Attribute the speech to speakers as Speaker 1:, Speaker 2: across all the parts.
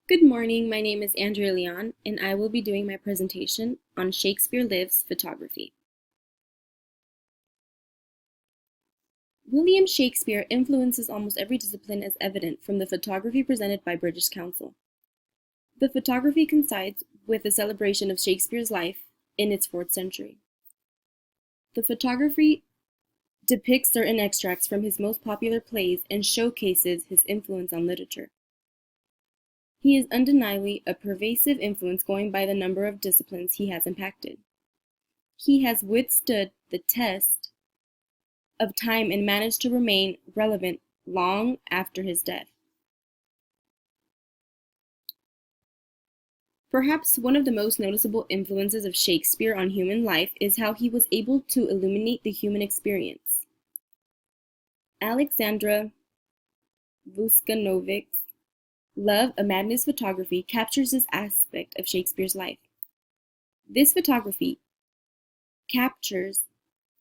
Speaker 1: Good morning, my name is Andrea Leon, and I will be doing my presentation on Shakespeare Lives photography. William Shakespeare influences almost every discipline as evident from the photography presented by British Council. The photography coincides with the celebration of Shakespeare's life in its 4th century. The photography depicts certain extracts from his most popular plays and showcases his influence on literature. He is undeniably a pervasive influence going by the number of disciplines he has impacted. He has withstood the test of time and managed to remain relevant long after his death. Perhaps one of the most noticeable influences of Shakespeare on human life is how he was able to illuminate the human experience. Alexandra Vuskanovic's Love, a Madness photography captures this aspect of Shakespeare's life. This photography captures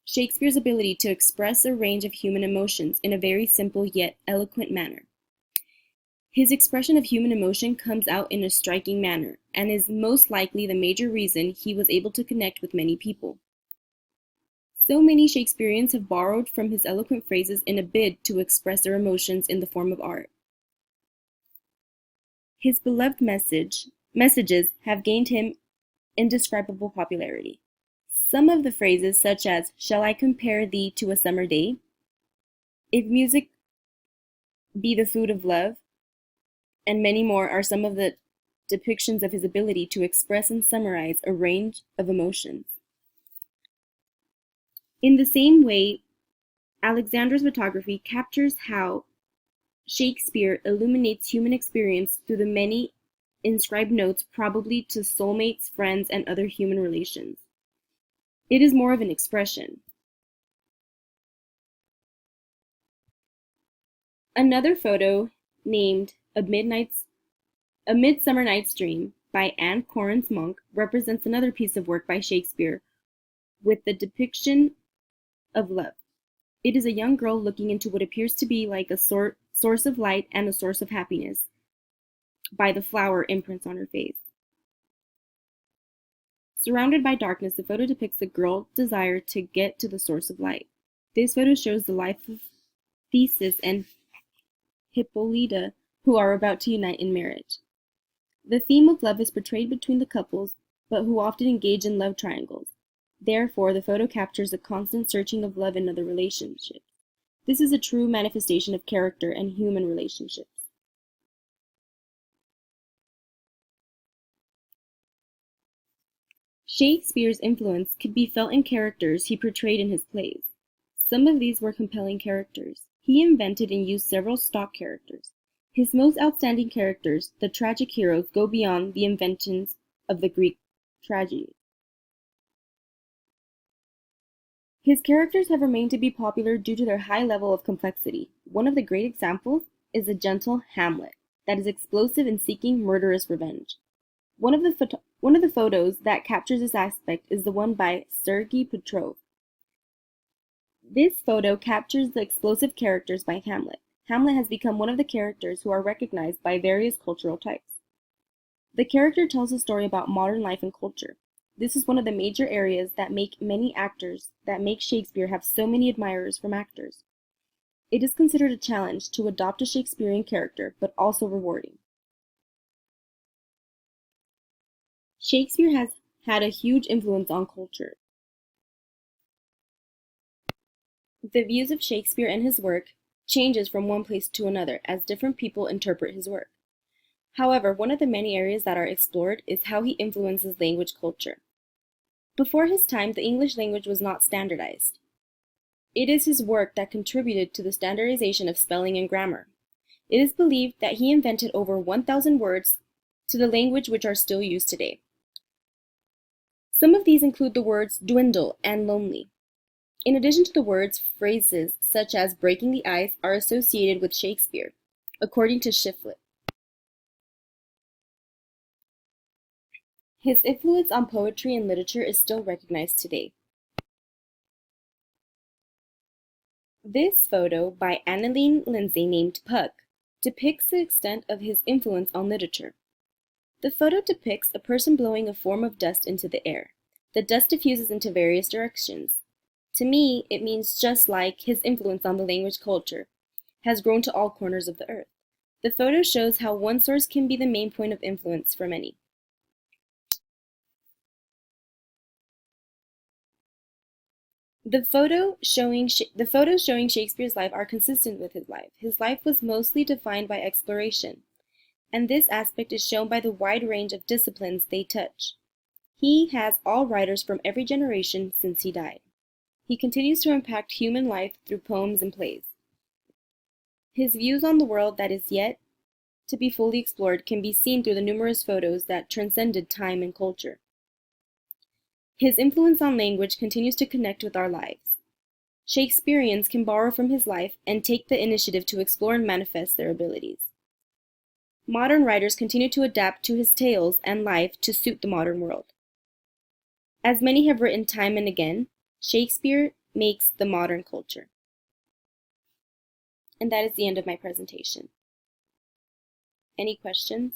Speaker 1: Shakespeare's ability to express a range of human emotions in a very simple yet eloquent manner. His expression of human emotion comes out in a striking manner, and is most likely the major reason he was able to connect with many people. So many Shakespeareans have borrowed from his eloquent phrases in a bid to express their emotions in the form of art. His beloved messages have gained him indescribable popularity. Some of the phrases, such as, "Shall I compare thee to a summer day?" "If music be the food of love," and many more are some of the depictions of his ability to express and summarize a range of emotions. In the same way, Alexandra's photography captures how Shakespeare illuminates human experience through the many inscribed notes, probably to soulmates, friends, and other human relations. It is more of an expression. Another photo, named A Midsummer Night's Dream by Anne Correns Monk, represents another piece of work by Shakespeare with the depiction of love. It is a young girl looking into what appears to be like a source of light and a source of happiness by the flower imprints on her face. Surrounded by darkness, the photo depicts the girl's desire to get to the source of light. This photo shows the life of Theseus and Hippolyta, who are about to unite in marriage. The theme of love is portrayed between the couples, but who often engage in love triangles. Therefore, the photo captures the constant searching of love in other relationships. This is a true manifestation of character and human relationships. Shakespeare's influence could be felt in characters he portrayed in his plays. Some of these were compelling characters. He invented and used several stock characters. His most outstanding characters, the tragic heroes, go beyond the inventions of the Greek tragedy. His characters have remained to be popular due to their high level of complexity. One of the great examples is the gentle Hamlet, that is explosive and seeking murderous revenge. One of the photos that captures this aspect is the one by Sergei Petrov. This photo captures the explosive characters by Hamlet. Hamlet has become one of the characters who are recognized by various cultural types. The character tells a story about modern life and culture. This is one of the major areas that make Shakespeare have so many admirers from actors. It is considered a challenge to adopt a Shakespearean character, but also rewarding. Shakespeare has had a huge influence on culture. The views of Shakespeare and his work changes from one place to another as different people interpret his work. However, one of the many areas that are explored is how he influences language culture. Before his time, the English language was not standardized. It is his work that contributed to the standardization of spelling and grammar. It is believed that he invented over 1,000 words to the language which are still used today. Some of these include the words dwindle and lonely. In addition to the words, phrases such as breaking the ice are associated with Shakespeare, according to Shiflett. His influence on poetry and literature is still recognized today. This photo by Annalene Lindsay, named Puck, depicts the extent of his influence on literature. The photo depicts a person blowing a form of dust into the air. The dust diffuses into various directions. To me, it means just like his influence on the language culture has grown to all corners of the earth. The photo shows how one source can be the main point of influence for many. The photos showing Shakespeare's life are consistent with his life. His life was mostly defined by exploration, and this aspect is shown by the wide range of disciplines they touch. He has all writers from every generation since he died. He continues to impact human life through poems and plays. His views on the world that is yet to be fully explored can be seen through the numerous photos that transcended time and culture. His influence on language continues to connect with our lives. Shakespeareans can borrow from his life and take the initiative to explore and manifest their abilities. Modern writers continue to adapt to his tales and life to suit the modern world. As many have written time and again, Shakespeare makes the modern culture. And that is the end of my presentation. Any questions?